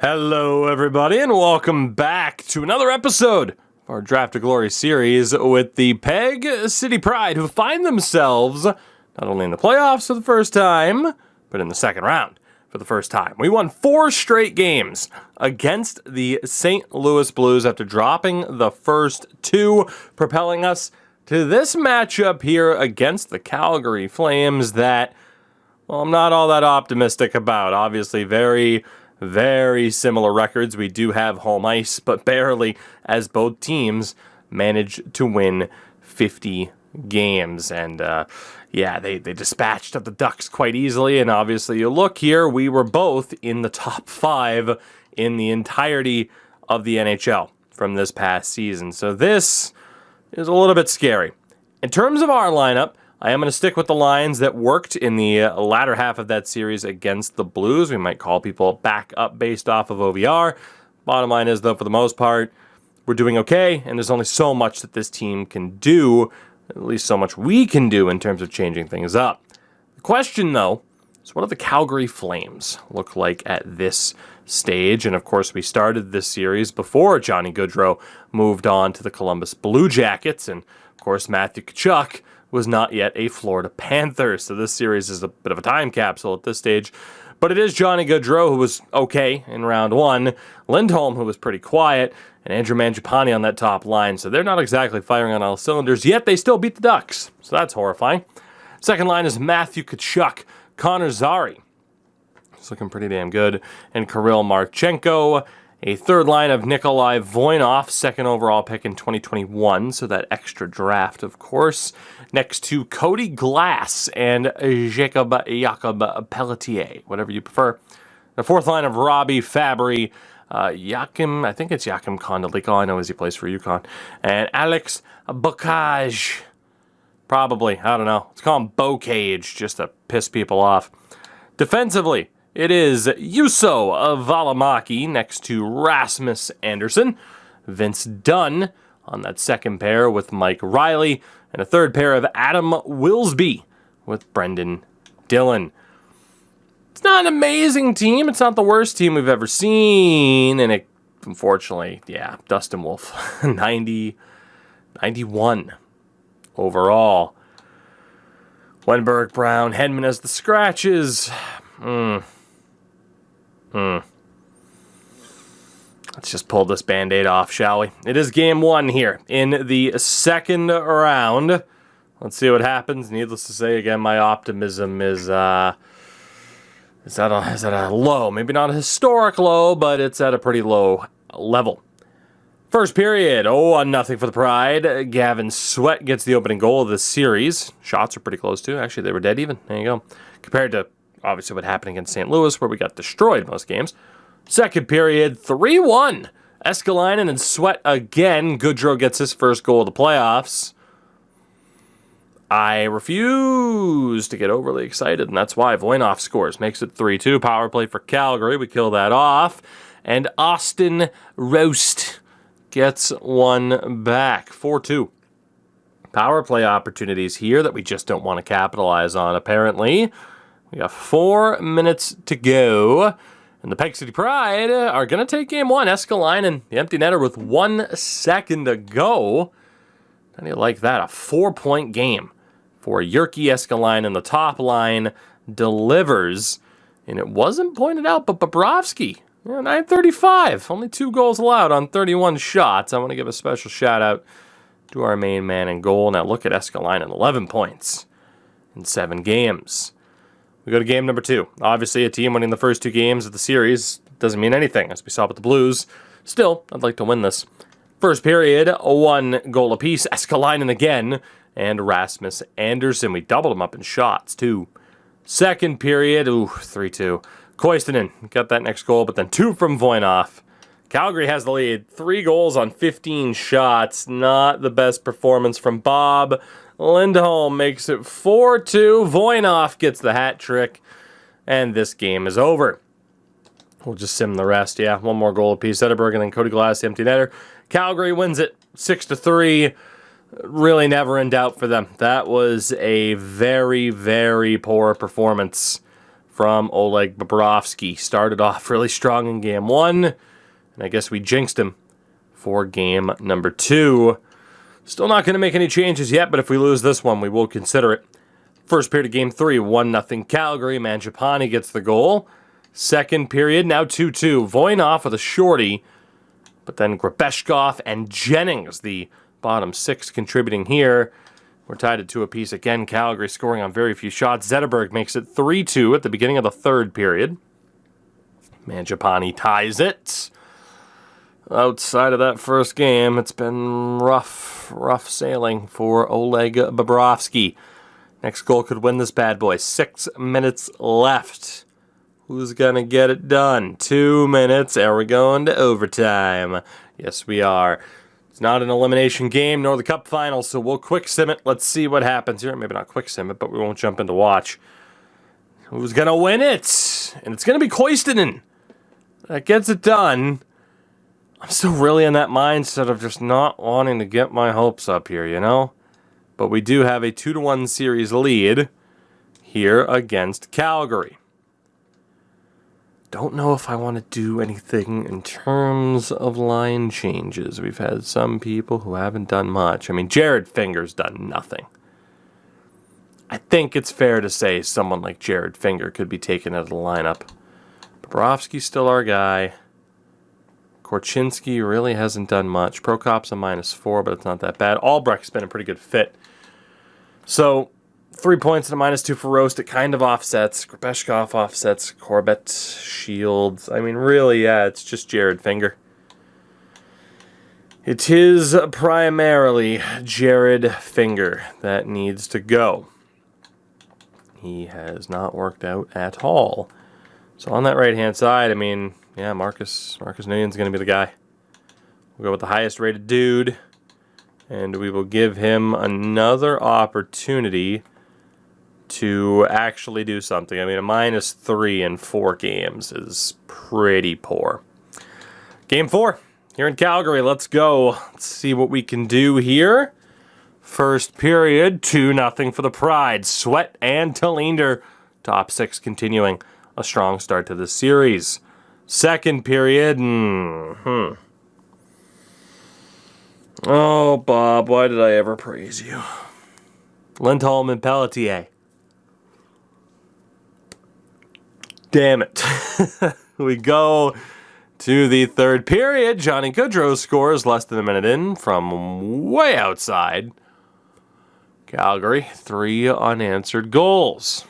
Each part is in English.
Hello, everybody, and welcome back to another episode of our Draft to Glory series with the Peg City Pride, who find themselves not only in the playoffs for the first time, but in the second round for the first time. We won 4 straight games against the St. Louis Blues after dropping the first 2, propelling us to this matchup here against the Calgary Flames that, well, I'm not all that optimistic about. Obviously, very similar records. We do have home ice, but barely, as both teams managed to win 50 games. And they dispatched the Ducks quite easily. And obviously, you look here, we were both in the top 5 in the entirety of the NHL from this past season. So this is a little bit scary. In terms of our lineup, I am going to stick with the lines that worked in the latter half of that series against the Blues. We might call people back up based off of OVR. Bottom line is, though, for the most part, we're doing okay, and there's only so much that this team can do, at least so much we can do in terms of changing things up. The question, though, is what do the Calgary Flames look like at this stage? And, of course, we started this series before Johnny Gaudreau moved on to the Columbus Blue Jackets, and, of course, Matthew Tkachuk was not yet a Florida Panther, so this series is a bit of a time capsule at this stage. But it is Johnny Gaudreau, who was okay in round 1, Lindholm, who was pretty quiet, and Andrew Mangiapane on that top line, so they're not exactly firing on all cylinders, yet they still beat the Ducks, so that's horrifying. Second line is Matthew Tkachuk, Connor Zary, he's looking pretty damn good, and Kirill Marchenko. A third line of Nikolai Voinov, second overall pick in 2021, so that extra draft, of course. Next to Cody Glass and Jacob Pelletier, whatever you prefer. The fourth line of Robbie Fabry, Joachim, I think it's Joachim Kondoliko, I know as he plays for UConn, and Alex Bocage. Probably, I don't know. Let's call him Bocage just to piss people off. Defensively, it is Juuso Valimaki next to Rasmus Andersson, Vince Dunn on that second pair with Mike Riley, and a third pair of Adam Wilsby with Brendan Dillon. It's not an amazing team. It's not the worst team we've ever seen, and it, unfortunately, Dustin Wolf, 91 overall. Wenberg, Brown, Hedman as the scratches. Let's just pull this Band-Aid off, shall we? It is game 1 here in the second round. Let's see what happens. Needless to say, again, my optimism is at a low. Maybe not a historic low, but it's at a pretty low level. First period, 0-0 for the Pride. Gavin Sweat gets the opening goal of this series. Shots are pretty close, too. Actually, they were dead even. There you go. Compared to, obviously, what happened against St. Louis, where we got destroyed most games. Second period, 3-1. Escalainen and Sweat again. Gaudreau gets his first goal of the playoffs. I refuse to get overly excited, and that's why Voinov scores. Makes it 3-2. Power play for Calgary. We kill that off. And Austin Roast gets one back. 4-2. Power play opportunities here that we just don't want to capitalize on, apparently. We got 4 minutes to go. And the Peg City Pride are going to take game 1. Escalainen, the empty netter with 1 second to go. How do you like that? A 4-point game for Jyrki Escalainen. The top line delivers. And it wasn't pointed out, but Bobrovsky, 935. Only 2 goals allowed on 31 shots. I want to give a special shout out to our main man in goal. Now look at Escalainen, 11 points in 7 games. We go to game number 2. Obviously, a team winning the first 2 games of the series doesn't mean anything, as we saw with the Blues. Still, I'd like to win this. First period, 1 goal apiece. Escalainen again, and Rasmus Andersson. We doubled him up in shots, too. Second period, 3-2. Koistinen got that next goal, but then 2 from Voinov. Calgary has the lead. 3 goals on 15 shots. Not the best performance from Bob. Lindholm makes it 4-2. Voinov gets the hat trick. And this game is over. We'll just sim the rest. Yeah, 1 more goal apiece. Zetterberg and then Cody Glass, the empty netter. Calgary wins it 6-3. Really never in doubt for them. That was a very, very poor performance from Oleg Bobrovsky. Started off really strong in game 1, and I guess we jinxed him for game number 2. Still not going to make any changes yet, but if we lose this one, we will consider it. First period of game 3, 1-0 Calgary. Mangiapane gets the goal. Second period, now 2-2. Voynov with a shorty, but then Grabeshkov and Jennings, the bottom 6, contributing here. We're tied at 2 apiece again. Calgary scoring on very few shots. Zetterberg makes it 3-2 at the beginning of the third period. Mangiapane ties it. Outside of that first game, it's been rough sailing for Oleg Bobrovsky. Next goal could win this bad boy. 6 minutes left. Who's going to get it done? 2 minutes. Are we going to overtime? Yes, we are. It's not an elimination game, nor the cup final, so we'll quick sim it. Let's see what happens here. Maybe not quick sim it, but we won't jump in to watch. Who's going to win it? And it's going to be Koistinen. That gets it done. I'm still really in that mindset of just not wanting to get my hopes up here, you know? But we do have a 2-1 series lead here against Calgary. Don't know if I want to do anything in terms of line changes. We've had some people who haven't done much. I mean, Jared Finger's done nothing. I think it's fair to say someone like Jared Finger could be taken out of the lineup. Bobrovsky's still our guy. Korchinski really hasn't done much. Prokop's a -4, but it's not that bad. Albrecht's been a pretty good fit. So 3 points and a -2 for Roast. It kind of offsets. Grabeshkov offsets. Corbett, Shields. I mean, really, yeah, it's just Jared Finger. It is primarily Jared Finger that needs to go. He has not worked out at all. So on that right-hand side, I mean, yeah, Marcus Nguyen's going to be the guy. We'll go with the highest rated dude, and we will give him another opportunity to actually do something. I mean, a -3 in 4 games is pretty poor. Game 4 here in Calgary. Let's go. Let's see what we can do here. First period, 2-0 for the Pride. Sweat and Tallinder, top 6 continuing. A strong start to the series. Second period, Oh, Bob, why did I ever praise you? Lindholm and Pelletier. Damn it. We go to the third period. Johnny Gaudreau scores less than a minute in from way outside. Calgary, 3 unanswered goals.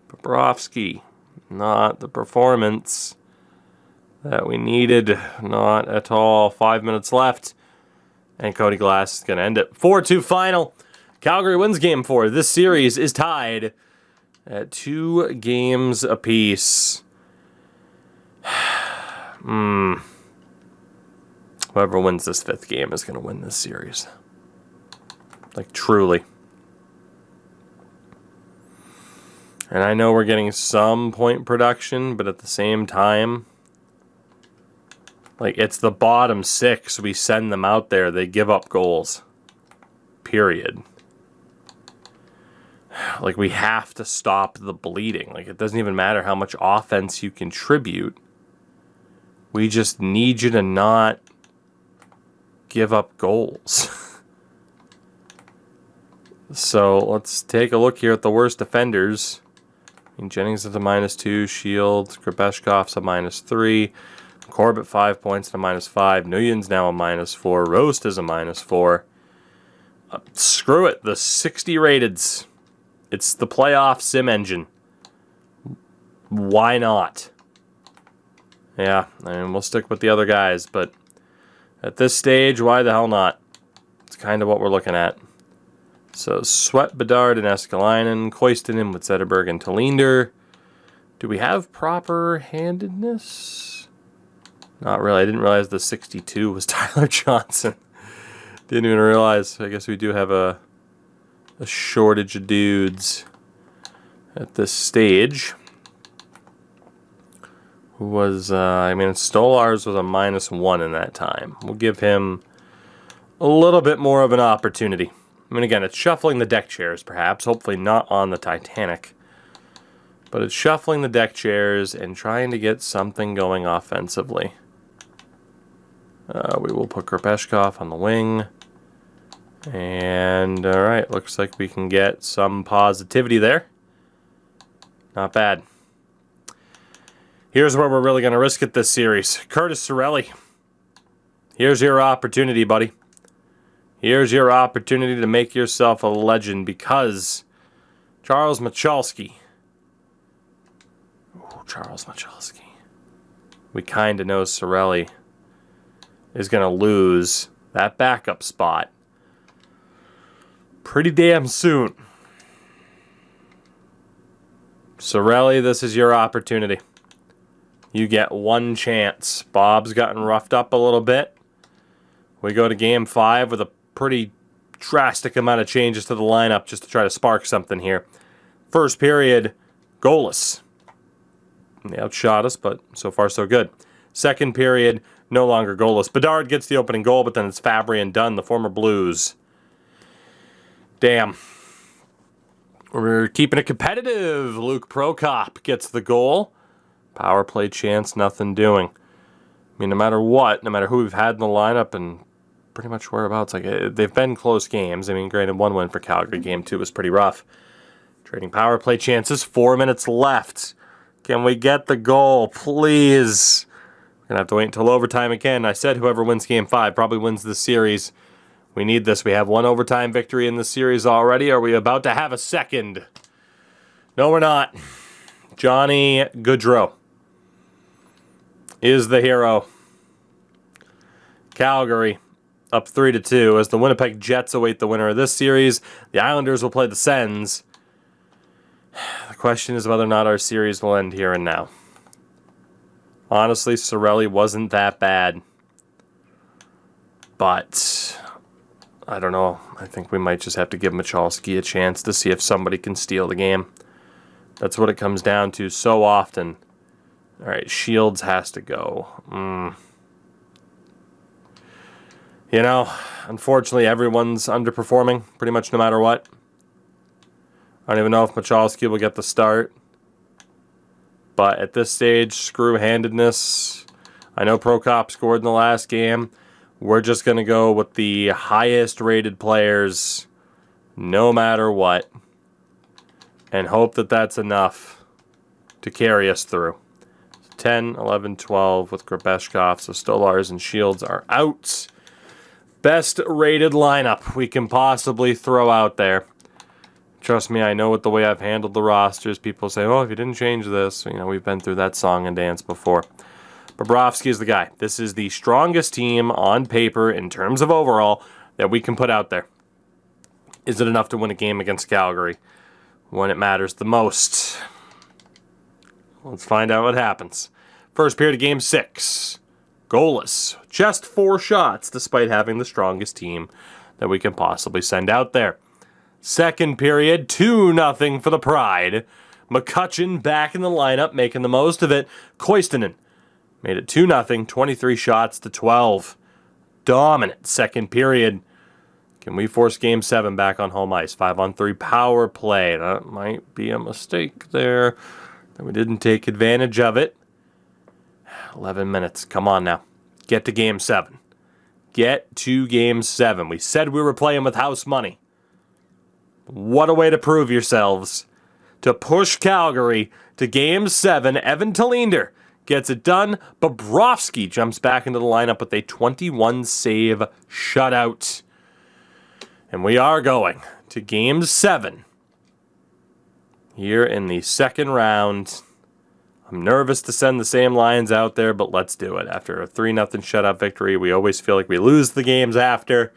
Bobrovsky, not the performance that we needed. Not at all. 5 minutes left. And Cody Glass is going to end it. 4-2 final. Calgary wins game 4. This series is tied at 2 games apiece. Whoever wins this 5th game is going to win this series. Like, truly. And I know we're getting some point production, but at the same time, like, it's the bottom 6. We send them out there. They give up goals. Period. Like, we have to stop the bleeding. Like, it doesn't even matter how much offense you contribute. We just need you to not give up goals. So, let's take a look here at the worst defenders. I mean, Jennings is a -2. Shields. Grabeshkov's a -3. Corbett 5 points and a -5. Nguyen's now a -4. Roast is a -4. Screw it. The 60 rateds. It's the playoff sim engine. Why not? Yeah, I mean, we'll stick with the other guys, but at this stage, why the hell not? It's kind of what we're looking at. So, Sweat, Bedard, and Eskalainen. Koistinen with Zetterberg and Tallinder. Do we have proper handedness? Not really. I didn't realize the 62 was Tyler Johnson. Didn't even realize. I guess we do have a shortage of dudes at this stage. Who was, I mean, Stolarz was a -1 in that time. We'll give him a little bit more of an opportunity. I mean, again, it's shuffling the deck chairs, perhaps. Hopefully not on the Titanic. But it's shuffling the deck chairs and trying to get something going offensively. We will put Krepeshkov on the wing. And, alright, looks like we can get some positivity there. Not bad. Here's where we're really going to risk it this series. Curtis Cirelli. Here's your opportunity, buddy. Here's your opportunity to make yourself a legend because Charles Michalski. Ooh, Charles Michalski. We kind of know Cirelli is going to lose that backup spot pretty damn soon. Cirelli, this is your opportunity. You get one chance. Bob's gotten roughed up a little bit. We go to Game 5 with a pretty drastic amount of changes to the lineup just to try to spark something here. First period, goalless. They outshot us, but so far so good. Second period, no longer goalless. Bedard gets the opening goal, but then it's Fabry and Dunn, the former Blues. Damn. We're keeping it competitive. Luke Prokop gets the goal. Power play chance, nothing doing. I mean, no matter what, no matter who we've had in the lineup and pretty much whereabouts, like they've been close games. I mean, granted, one win for Calgary. Game 2 was pretty rough. Trading power play chances. 4 minutes left. Can we get the goal, please? We're going to have to wait until overtime again. I said whoever wins Game 5 probably wins this series. We need this. We have one overtime victory in this series already. Are we about to have a second? No, we're not. Johnny Gaudreau is the hero. Calgary up 3-2 as the Winnipeg Jets await the winner of this series. The Islanders will play the Sens. The question is whether or not our series will end here and now. Honestly, Cirelli wasn't that bad. But I don't know. I think we might just have to give Michalski a chance to see if somebody can steal the game. That's what it comes down to so often. All right, Shields has to go. You know, unfortunately, everyone's underperforming pretty much no matter what. I don't even know if Michalski will get the start. But at this stage, screw-handedness. I know Prokop scored in the last game. We're just going to go with the highest-rated players no matter what. And hope that that's enough to carry us through. 10, 11, 12 with Krepeshkov. So Stolars and Shields are out. Best rated lineup we can possibly throw out there. Trust me, I know with the way I've handled the rosters. People say, oh, if you didn't change this. You know, we've been through that song and dance before. Bobrovsky is the guy. This is the strongest team on paper in terms of overall that we can put out there. Is it enough to win a game against Calgary when it matters the most? Let's find out what happens. First period of Game 6. Goalless. Just 4 shots despite having the strongest team that we can possibly send out there. Second period, 2-0 for the Pride. McCutcheon back in the lineup, making the most of it. Koistinen made it 2-0, 23 shots to 12. Dominant second period. Can we force Game 7 back on home ice? 5-on-3 power play. That might be a mistake there. We didn't take advantage of it. 11 minutes. Come on now. Get to Game 7. Get to Game 7. We said we were playing with house money. What a way to prove yourselves. To push Calgary to Game 7. Evan Talinder gets it done. Bobrovsky jumps back into the lineup with a 21-save shutout. And we are going to Game 7 here in the second round. I'm nervous to send the same lines out there, but let's do it. After a 3-0 shutout victory, we always feel like we lose the games after.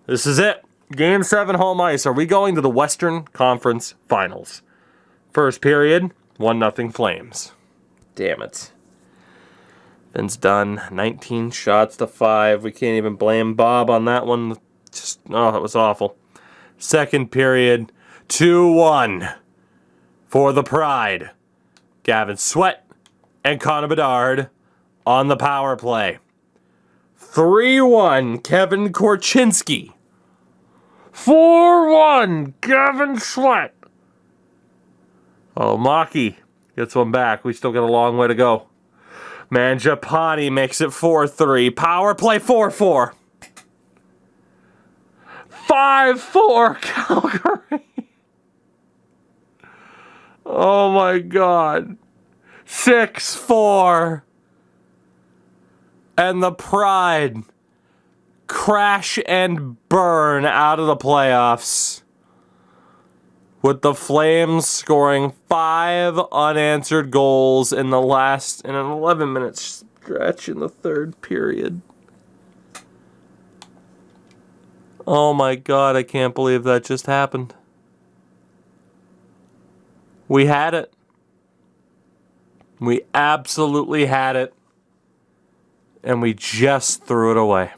This is it. Game 7 home ice. Are we going to the Western Conference Finals? First period, 1-0 Flames. Damn it. Vince Dunn, 19 shots to 5. We can't even blame Bob on that one. Just, oh, that was awful. Second period, 2-1 for the Pride. Gavin Sweat and Connor Bedard on the power play. 3-1, Kevin Korchinski. 4-1, Gavin Sweat. Oh, Maki gets one back. We still got a long way to go. Mangiapane makes it 4-3. Power play 4-4. 5-4 Calgary. Oh my God. 6-4. And the Pride crash and burn out of the playoffs, with the Flames scoring 5 unanswered goals in an 11-minute stretch in the third period. Oh my God, I can't believe that just happened. We had it. We absolutely had it. And we just threw it away.